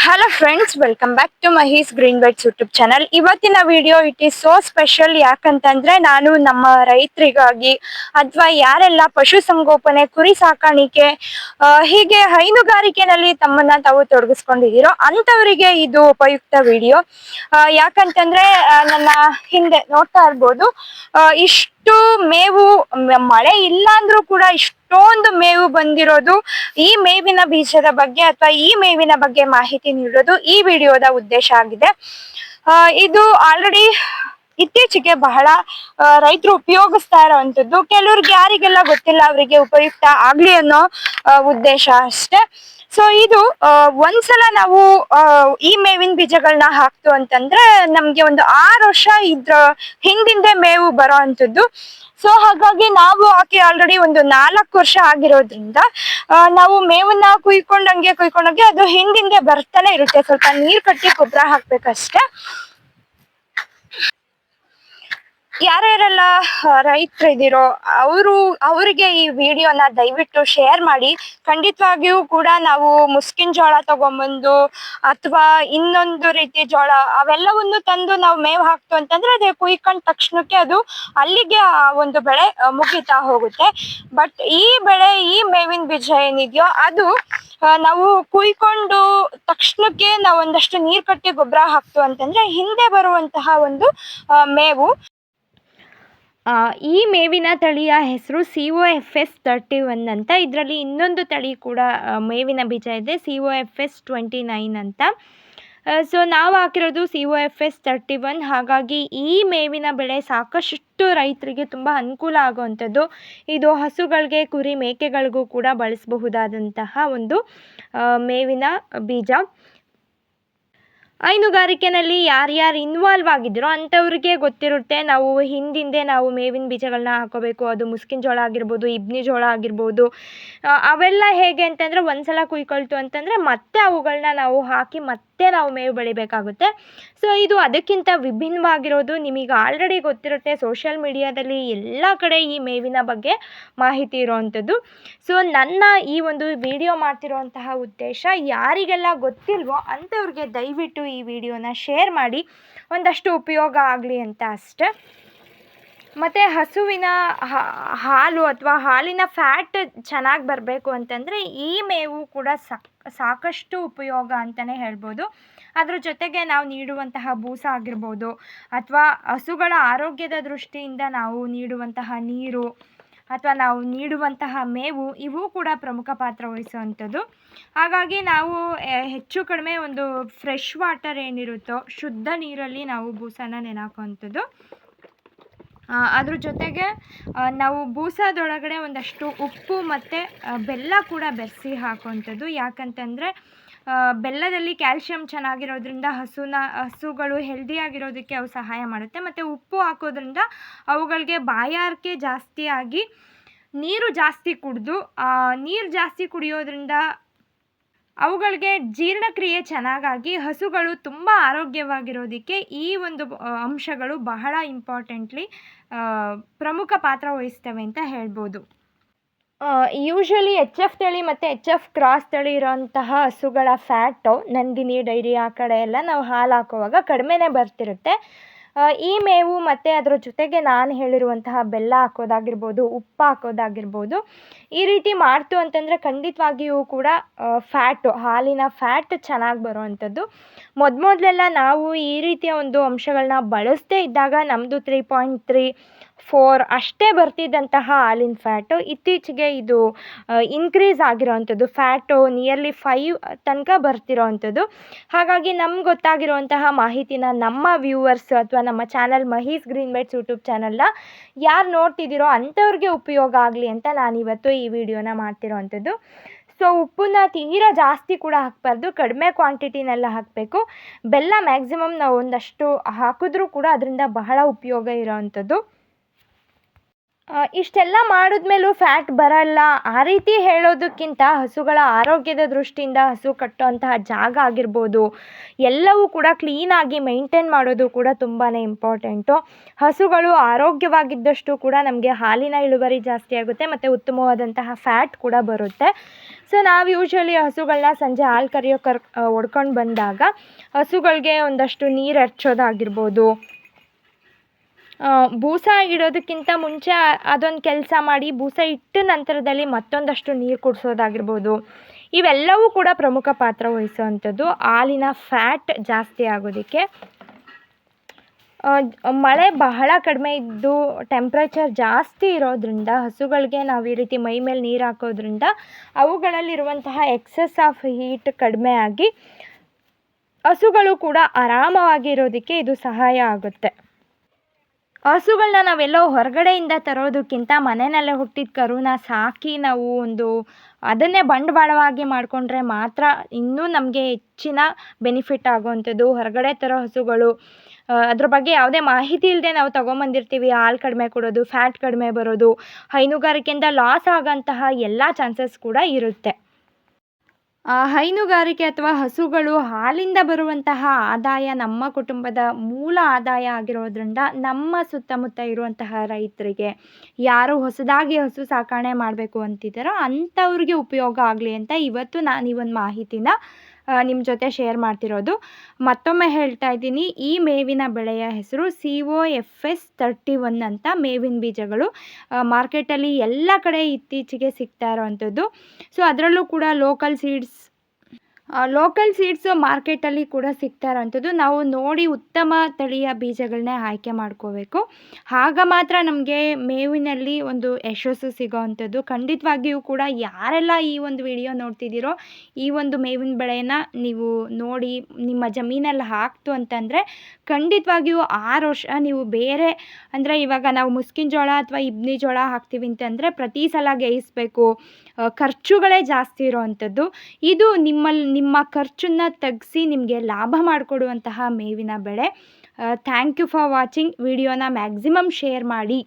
Hello friends, welcome back to Mahi's green bites YouTube channel. ಇವತ್ತಿನ video it is so special. ಯಾಕಂತಂದ್ರೆ ನಾನು ನಮ್ಮ ರೈತರಿಗಾಗಿ ಅಥವಾ ಯಾರೆಲ್ಲ ಪಶು ಸಂಗೋಪನೆ, ಕುರಿ ಸಾಕಾಣಿಕೆ, ಹೀಗೆ ಹೈನುಗಾರಿಕೆನಲ್ಲಿ ತಮ್ಮನ್ನ ತಾವು ತೊಡಗಿಸ್ಕೊಂಡಿದ್ದೀರೋ ಅಂಥವರಿಗೆ ಇದು ಉಪಯುಕ್ತ ವಿಡಿಯೋ. ಯಾಕಂತಂದ್ರೆ ನನ್ನ ಹಿಂದೆ ನೋಡ್ತಾ ಇರ್ಬೋದು, ಇಷ್ಟು ಮೇವು, ಮಳೆ ಇಲ್ಲ ಅಂದ್ರೂ ಕೂಡ ಇಷ್ಟೊಂದು ಮೇವು ಬಂದಿರೋದು. ಈ ಮೇವಿನ ಬೀಜದ ಬಗ್ಗೆ ಅಥವಾ ಈ ಮೇವಿನ ಬಗ್ಗೆ ಮಾಹಿತಿ ನೀಡೋದು ಈ ವಿಡಿಯೋದ ಉದ್ದೇಶ ಆಗಿದೆ. ಇದು ಆಲ್ರೆಡಿ ಇತ್ತೀಚೆಗೆ ಬಹಳ ರೈತರು ಉಪಯೋಗಿಸ್ತಾ ಇರೋವಂಥದ್ದು. ಕೆಲವ್ರಿಗೆ ಯಾರಿಗೆಲ್ಲ ಗೊತ್ತಿಲ್ಲ ಅವರಿಗೆ ಉಪಯುಕ್ತ ಆಗ್ಲಿ ಅನ್ನೋ ಉದ್ದೇಶ ಅಷ್ಟೇ. ಸೊ ಇದು ಒಂದ್ಸಲ ನಾವು ಈ ಮೇವಿನ ಬೀಜಗಳನ್ನ ಹಾಕ್ತು ಅಂತಂದ್ರೆ ನಮ್ಗೆ ಒಂದು 6 ವರ್ಷ ಇದ್ರ ಹಿಂದಿಂದೆ ಮೇವು ಬರೋ ಅಂಥದ್ದು. ಸೊ ಹಾಗಾಗಿ ನಾವು ಹಾಕಿ ಆಲ್ರೆಡಿ ಒಂದು 4 ವರ್ಷ ಆಗಿರೋದ್ರಿಂದ ನಾವು ಮೇವನ್ನ ಕುಯ್ಕೊಂಡಂಗೆ ಅದು ಹಿಂದಿಂದೆ ಬರ್ತಾನೆ ಇರುತ್ತೆ. ಸ್ವಲ್ಪ ನೀರ್ ಕಟ್ಟಿ ಗೊಬ್ಬರ ಹಾಕ್ಬೇಕಷ್ಟೆ. ಯಾರ್ಯಾರೆಲ್ಲ ರೈತರು ಇದ್ದೀರೋ ಅವರಿಗೆ ಈ ವಿಡಿಯೋನ ದಯವಿಟ್ಟು ಶೇರ್ ಮಾಡಿ. ಖಂಡಿತವಾಗಿಯೂ ಕೂಡ ನಾವು ಮುಸ್ಕಿನ ಜೋಳ ತಗೊಂಬಂದು ಅಥವಾ ಇನ್ನೊಂದು ರೀತಿ ಜೋಳ ಅವೆಲ್ಲವನ್ನು ತಂದು ನಾವು ಮೇವು ಹಾಕ್ತು ಅಂತಂದ್ರೆ ಅದೇ ಕುಯ್ಕೊಂಡ ತಕ್ಷಣಕ್ಕೆ ಅದು ಅಲ್ಲಿಗೆ ಆ ಒಂದು ಬೆಳೆ ಮುಗಿತಾ ಹೋಗುತ್ತೆ. ಬಟ್ ಈ ಬೆಳೆ, ಈ ಮೇವಿನ ಬೀಜ ಏನಿದೆಯೋ ಅದು ನಾವು ಕುಯ್ಕೊಂಡು ತಕ್ಷಣಕ್ಕೆ ನಾವು ಒಂದಷ್ಟು ನೀರ್ ಕಟ್ಟಿ ಗೊಬ್ಬರ ಹಾಕ್ತು ಅಂತಂದ್ರೆ ಹಿಂದೆ ಬರುವಂತಹ ಒಂದು ಮೇವು. ಈ ಮೇವಿನ ತಳಿಯ ಹೆಸರು COFS31 ಅಂತ. ಇದರಲ್ಲಿ ಇನ್ನೊಂದು ತಳಿ ಕೂಡ ಮೇವಿನ ಬೀಜ ಇದೆ, COFS29 ಅಂತ. ಸೊ ನಾವು ಹಾಕಿರೋದು COFS31. ಹಾಗಾಗಿ ಈ ಮೇವಿನ ಬೆಳೆ ಸಾಕಷ್ಟು ರೈತರಿಗೆ ತುಂಬ ಅನುಕೂಲ ಆಗುವಂಥದ್ದು. ಇದು ಹಸುಗಳಿಗೆ, ಕುರಿ, ಮೇಕೆಗಳಿಗೂ ಕೂಡ ಬಳಸಬಹುದಾದಂತಹ ಒಂದು ಮೇವಿನ ಬೀಜ. ಹೈನುಗಾರಿಕೆನಲ್ಲಿ ಯಾರ್ಯಾರು ಇನ್ವಾಲ್ವ್ ಆಗಿದ್ರೋ ಅಂಥವ್ರಿಗೆ ಗೊತ್ತಿರುತ್ತೆ. ನಾವು ಹಿಂದಿಂದೆ ನಾವು ಮೇವಿನ ಬೀಜಗಳನ್ನ ಹಾಕೋಬೇಕು. ಅದು ಮುಸ್ಕಿನ ಜೋಳ ಆಗಿರ್ಬೋದು, ಇಬ್ನಿ ಜೋಳ ಆಗಿರ್ಬೋದು. ಅವೆಲ್ಲ ಹೇಗೆ ಅಂತಂದರೆ ಒಂದ್ಸಲ ಕುಯ್ಕೊಳ್ತು ಅಂತಂದರೆ ಮತ್ತೆ ಅವುಗಳನ್ನ ನಾವು ಹಾಕಿ ಮತ್ತೆ ನಾವು ಮೇವು ಬೆಳಿಬೇಕಾಗುತ್ತೆ. ಸೊ ಇದು ಅದಕ್ಕಿಂತ ವಿಭಿನ್ನವಾಗಿರೋದು. ನಿಮಗೆ ಆಲ್ರೆಡಿ ಗೊತ್ತಿರುತ್ತೆ, ಸೋಷಿಯಲ್ ಮೀಡಿಯಾದಲ್ಲಿ ಎಲ್ಲ ಕಡೆ ಈ ಮೇವಿನ ಬಗ್ಗೆ ಮಾಹಿತಿ ಇರೋವಂಥದ್ದು. ಸೊ ನನ್ನ ಈ ಒಂದು ವಿಡಿಯೋ ಮಾಡ್ತಿರೋವಂತಹ ಉದ್ದೇಶ, ಯಾರಿಗೆಲ್ಲ ಗೊತ್ತಿಲ್ವೋ ಅಂಥವ್ರಿಗೆ ದಯವಿಟ್ಟು ಈ ವಿಡಿಯೋನ ಶೇರ್ ಮಾಡಿ, ಒಂದಷ್ಟು ಉಪಯೋಗ ಆಗಲಿ ಅಂತ ಅಷ್ಟೆ. ಮತ್ತು ಹಸುವಿನ ಹಾಲು ಅಥವಾ ಹಾಲಿನ ಫ್ಯಾಟ್ ಚೆನ್ನಾಗಿ ಬರಬೇಕು ಅಂತಂದರೆ ಈ ಮೇವು ಕೂಡ ಸಾಕಷ್ಟು ಉಪಯೋಗ ಅಂತಲೇ ಹೇಳ್ಬೋದು. ಅದ್ರ ಜೊತೆಗೆ ನಾವು ನೀಡುವಂತಹ ಬೂಸ ಆಗಿರ್ಬೋದು ಅಥವಾ ಹಸುಗಳ ಆರೋಗ್ಯದ ದೃಷ್ಟಿಯಿಂದ ನಾವು ನೀಡುವಂತಹ ನೀರು ಅಥವಾ ನಾವು ನೀಡುವಂತಹ ಮೇವು, ಇವು ಕೂಡ ಪ್ರಮುಖ ಪಾತ್ರ ವಹಿಸುವಂಥದ್ದು. ಹಾಗಾಗಿ ನಾವು ಹೆಚ್ಚು ಕಡಿಮೆ ಒಂದು ಫ್ರೆಶ್ ವಾಟರ್ ಏನಿರುತ್ತೋ, ಶುದ್ಧ ನೀರಲ್ಲಿ ನಾವು ಬೂಸನ ನೆನೆಹಾಕುವಂಥದ್ದು. ಅದ್ರ ಜೊತೆಗೆ ನಾವು ಬೂಸದೊಳಗಡೆ ಒಂದಷ್ಟು ಉಪ್ಪು ಮತ್ತು ಬೆಲ್ಲ ಕೂಡ ಬೆರೆಸಿ ಹಾಕುವಂಥದ್ದು. ಯಾಕಂತಂದರೆ ಬೆಲ್ಲದಲ್ಲಿ ಕ್ಯಾಲ್ಶಿಯಂ ಚೆನ್ನಾಗಿರೋದ್ರಿಂದ ಹಸುಗಳು ಹೆಲ್ದಿಯಾಗಿರೋದಕ್ಕೆ ಅವು ಸಹಾಯ ಮಾಡುತ್ತೆ. ಮತ್ತು ಉಪ್ಪು ಹಾಕೋದ್ರಿಂದ ಅವುಗಳಿಗೆ ಬಾಯಾರಿಕೆ ಜಾಸ್ತಿ ಆಗಿ ನೀರು ಜಾಸ್ತಿ ಕುಡಿಯೋದ್ರಿಂದ ಅವುಗಳಿಗೆ ಜೀರ್ಣಕ್ರಿಯೆ ಚೆನ್ನಾಗಾಗಿ ಹಸುಗಳು ತುಂಬ ಆರೋಗ್ಯವಾಗಿರೋದಕ್ಕೆ ಈ ಒಂದು ಅಂಶಗಳು ಬಹಳ ಇಂಪಾರ್ಟೆಂಟ್ಲಿ ಪ್ರಮುಖ ಪಾತ್ರ ವಹಿಸ್ತವೆ ಅಂತ ಹೇಳ್ಬೋದು. ಯೂಶ್ವಲಿ HF ತಳಿ ಮತ್ತು HF ಕ್ರಾಸ್ ತಳಿ ಇರೋಂತಹ ಹಸುಗಳ ಫ್ಯಾಟು ನಂದಿನಿ ಡೈರಿ ಆ ಕಡೆ ಎಲ್ಲ ನಾವು ಹಾಲು ಹಾಕುವಾಗ ಕಡಿಮೆನೇ ಬರ್ತಿರುತ್ತೆ. ಈ ಮೇವು ಮತ್ತು ಅದರ ಜೊತೆಗೆ ನಾನು ಹೇಳಿರುವಂತಹ ಬೆಲ್ಲ ಹಾಕೋದಾಗಿರ್ಬೋದು, ಉಪ್ಪು ಹಾಕೋದಾಗಿರ್ಬೋದು, ಈ ರೀತಿ ಮಾಡ್ತು ಅಂತಂದರೆ ಖಂಡಿತವಾಗಿಯೂ ಕೂಡ ಹಾಲಿನ ಫ್ಯಾಟ್ ಚೆನ್ನಾಗಿ ಬರೋವಂಥದ್ದು. ಮೊದಲೆಲ್ಲ ನಾವು ಈ ರೀತಿಯ ಒಂದು ಅಂಶಗಳನ್ನ ಬಳಸದೇ ಇದ್ದಾಗ ನಮ್ಮದು 3.3, 4 ಅಷ್ಟೇ ಬರ್ತಿದ್ದಂತಹ ಹಾಲಿನ ಫ್ಯಾಟು ಇತ್ತೀಚೆಗೆ ಇದು ಇನ್ಕ್ರೀಸ್ ಆಗಿರೋವಂಥದ್ದು. ಫ್ಯಾಟು ನಿಯರ್ಲಿ 5 ತನಕ ಬರ್ತಿರೋವಂಥದ್ದು. ಹಾಗಾಗಿ ನಮ್ಗೆ ಗೊತ್ತಾಗಿರುವಂತಹ ಮಾಹಿತಿನ ನಮ್ಮ ವ್ಯೂವರ್ಸ್ ಅಥವಾ ನಮ್ಮ ಚಾನಲ್ ಮಹೀಸ್ ಗ್ರೀನ್ ಬೈಟ್ಸ್ ಯೂಟ್ಯೂಬ್ ಚಾನಲ್ನ ಯಾರು ನೋಡ್ತಿದ್ದೀರೋ ಅಂಥವ್ರಿಗೆ ಉಪಯೋಗ ಆಗಲಿ ಅಂತ ನಾನಿವತ್ತು ಈ ವಿಡಿಯೋನ ಮಾಡ್ತಿರೋವಂಥದ್ದು. ಸೊ ಉಪ್ಪನ್ನ ತೀರಾ ಜಾಸ್ತಿ ಕೂಡ ಹಾಕಬಾರ್ದು, ಕಡಿಮೆ ಕ್ವಾಂಟಿಟಿನೆಲ್ಲ ಹಾಕಬೇಕು. ಬೆಲ್ಲ ಮ್ಯಾಕ್ಸಿಮಮ್ ನಾವು ಒಂದಷ್ಟು ಹಾಕಿದ್ರೂ ಕೂಡ ಅದರಿಂದ ಬಹಳ ಉಪಯೋಗ ಇರೋವಂಥದ್ದು. ಇಷ್ಟೆಲ್ಲ ಮಾಡಿದ್ಮೇಲೂ ಫ್ಯಾಟ್ ಬರಲ್ಲ ಆ ರೀತಿ ಹೇಳೋದಕ್ಕಿಂತ ಹಸುಗಳ ಆರೋಗ್ಯದ ದೃಷ್ಟಿಯಿಂದ ಹಸು ಕಟ್ಟುವಂತಹ ಜಾಗ ಆಗಿರ್ಬೋದು ಎಲ್ಲವೂ ಕೂಡ ಕ್ಲೀನಾಗಿ ಮೇಂಟೈನ್ ಮಾಡೋದು ಕೂಡ ತುಂಬಾ ಇಂಪಾರ್ಟೆಂಟು. ಹಸುಗಳು ಆರೋಗ್ಯವಾಗಿದ್ದಷ್ಟು ಕೂಡ ನಮಗೆ ಹಾಲಿನ ಇಳುವರಿ ಜಾಸ್ತಿ ಆಗುತ್ತೆ ಮತ್ತು ಉತ್ತಮವಾದಂತಹ ಫ್ಯಾಟ್ ಕೂಡ ಬರುತ್ತೆ. ಸೊ ನಾವು ಯೂಶ್ವಲಿ ಹಸುಗಳನ್ನ ಸಂಜೆ ಹಾಲು ಕರೆಯೋ ಹೊಡ್ಕೊಂಡು ಬಂದಾಗ ಹಸುಗಳಿಗೆ ಒಂದಷ್ಟು ನೀರು ಎರಚೋದಾಗಿರ್ಬೋದು, ಬೂಸ ಇಡೋದಕ್ಕಿಂತ ಮುಂಚೆ ಅದೊಂದು ಕೆಲಸ ಮಾಡಿ ಬೂಸ ಇಟ್ಟ ನಂತರದಲ್ಲಿ ಮತ್ತೊಂದಷ್ಟು ನೀರು ಕುಡಿಸೋದಾಗಿರ್ಬೋದು, ಇವೆಲ್ಲವೂ ಕೂಡ ಪ್ರಮುಖ ಪಾತ್ರ ವಹಿಸುವಂಥದ್ದು ಹಾಲಿನ ಫ್ಯಾಟ್ ಜಾಸ್ತಿ ಆಗೋದಕ್ಕೆ. ಮಳೆ ಬಹಳ ಕಡಿಮೆ ಇದ್ದು ಟೆಂಪ್ರೇಚರ್ ಜಾಸ್ತಿ ಇರೋದ್ರಿಂದ ಹಸುಗಳಿಗೆ ನಾವು ಈ ರೀತಿ ಮೈ ಮೇಲೆ ನೀರು ಹಾಕೋದ್ರಿಂದ ಅವುಗಳಲ್ಲಿರುವಂತಹ ಎಕ್ಸೆಸ್ ಆಫ್ ಹೀಟ್ ಕಡಿಮೆ ಆಗಿ ಹಸುಗಳು ಕೂಡ ಆರಾಮವಾಗಿ ಇರೋದಕ್ಕೆ ಇದು ಸಹಾಯ ಆಗುತ್ತೆ. ಹಸುಗಳನ್ನ ನಾವೆಲ್ಲೋ ಹೊರಗಡೆಯಿಂದ ತರೋದಕ್ಕಿಂತ ಮನೆಯಲ್ಲೇ ಹುಟ್ಟಿದ ಕರುನ ಸಾಕಿ ನಾವು ಅದನ್ನೇ ಬಂಡವಾಳವಾಗಿ ಮಾಡಿಕೊಂಡ್ರೆ ಮಾತ್ರ ಇನ್ನೂ ನಮಗೆ ಹೆಚ್ಚಿನ ಬೆನಿಫಿಟ್ ಆಗುವಂಥದ್ದು. ಹೊರಗಡೆ ತರೋ ಹಸುಗಳು ಅದ್ರ ಬಗ್ಗೆ ಯಾವುದೇ ಮಾಹಿತಿ ಇಲ್ಲದೆ ನಾವು ತೊಗೊಂಬಂದಿರ್ತೀವಿ, ಹಾಲು ಕಡಿಮೆ ಕೊಡೋದು, ಫ್ಯಾಟ್ ಕಡಿಮೆ ಬರೋದು, ಹೈನುಗಾರಿಕೆಯಿಂದ ಲಾಸ್ ಆಗೋಂತಹ ಎಲ್ಲ ಚಾನ್ಸಸ್ ಕೂಡ ಇರುತ್ತೆ. ಹೈನುಗಾರಿಕೆ ಅಥವಾ ಹಸುಗಳು ಹಾಲಿಂದ ಬರುವಂತಹ ಆದಾಯ ನಮ್ಮ ಕುಟುಂಬದ ಮೂಲ ಆದಾಯ ಆಗಿರೋದ್ರಿಂದ ನಮ್ಮ ಸುತ್ತಮುತ್ತ ಇರುವಂತಹ ರೈತರಿಗೆ ಯಾರು ಹೊಸದಾಗಿ ಹಸು ಸಾಕಣೆ ಮಾಡಬೇಕು ಅಂತಿದ್ದಾರೋ ಅಂಥವ್ರಿಗೆ ಉಪಯೋಗ ಆಗಲಿ ಅಂತ ಇವತ್ತು ನಾನು ಈ ಒಂದು ಮಾಹಿತಿನ ನಿಮ್ಮ ಜೊತೆ ಶೇರ್ ಮಾಡ್ತಿರೋದು. ಮತ್ತೊಮ್ಮೆ ಹೇಳ್ತಾ ಇದ್ದೀನಿ, ಈ ಮೇವಿನ ಬೆಳೆಯ ಹೆಸರು COFS 31 ಅಂತ ಮೇವಿನ ಬೀಜಗಳು ಮಾರ್ಕೆಟಲ್ಲಿ ಎಲ್ಲ ಕಡೆ ಇತ್ತೀಚೆಗೆ ಸಿಗ್ತಾ ಇರೋವಂಥದ್ದು. ಸೊ ಅದರಲ್ಲೂ ಕೂಡ ಲೋಕಲ್ ಸೀಡ್ಸು ಮಾರ್ಕೆಟಲ್ಲಿ ಕೂಡ ಸಿಗ್ತಾ ಇರೋವಂಥದ್ದು. ನಾವು ನೋಡಿ ಉತ್ತಮ ತಳಿಯ ಬೀಜಗಳನ್ನೇ ಆಯ್ಕೆ ಮಾಡ್ಕೋಬೇಕು. ಆಗ ಮಾತ್ರ ನಮಗೆ ಮೇವಿನಲ್ಲಿ ಒಂದು ಯಶಸ್ಸು ಸಿಗೋವಂಥದ್ದು. ಖಂಡಿತವಾಗಿಯೂ ಕೂಡ ಯಾರೆಲ್ಲ ಈ ಒಂದು ವಿಡಿಯೋ ನೋಡ್ತಿದ್ದೀರೋ ಈ ಒಂದು ಮೇವಿನ ಬೆಳೆಯನ್ನು ನೀವು ನೋಡಿ ನಿಮ್ಮ ಜಮೀನಲ್ಲಿ ಹಾಕ್ತು ಅಂತಂದರೆ ಖಂಡಿತವಾಗಿಯೂ 6 ವರ್ಷ ನೀವು ಬೇರೆ ಅಂದರೆ ಇವಾಗ ನಾವು ಮುಸ್ಕಿನ ಜೋಳ ಅಥವಾ ಇಬ್ನಿ ಜೋಳ ಹಾಕ್ತೀವಿ ಅಂತಂದರೆ ಪ್ರತಿ ಸಲ ಬೇಯಿಸಬೇಕು, ಖರ್ಚುಗಳೇ ಜಾಸ್ತಿ ಇರೋವಂಥದ್ದು. ಇದು ನಿಮ್ಮ ಖರ್ಚನ್ನು ತಗ್ಗಿಸಿ ನಿಮಗೆ ಲಾಭ ಮಾಡಿಕೊಡುವಂತಹ ಮೇವಿನ ಬೆಳೆ. Thank you for watching. ವಿಡಿಯೋನ ಮ್ಯಾಕ್ಸಿಮಮ್ ಶೇರ್ ಮಾಡಿ.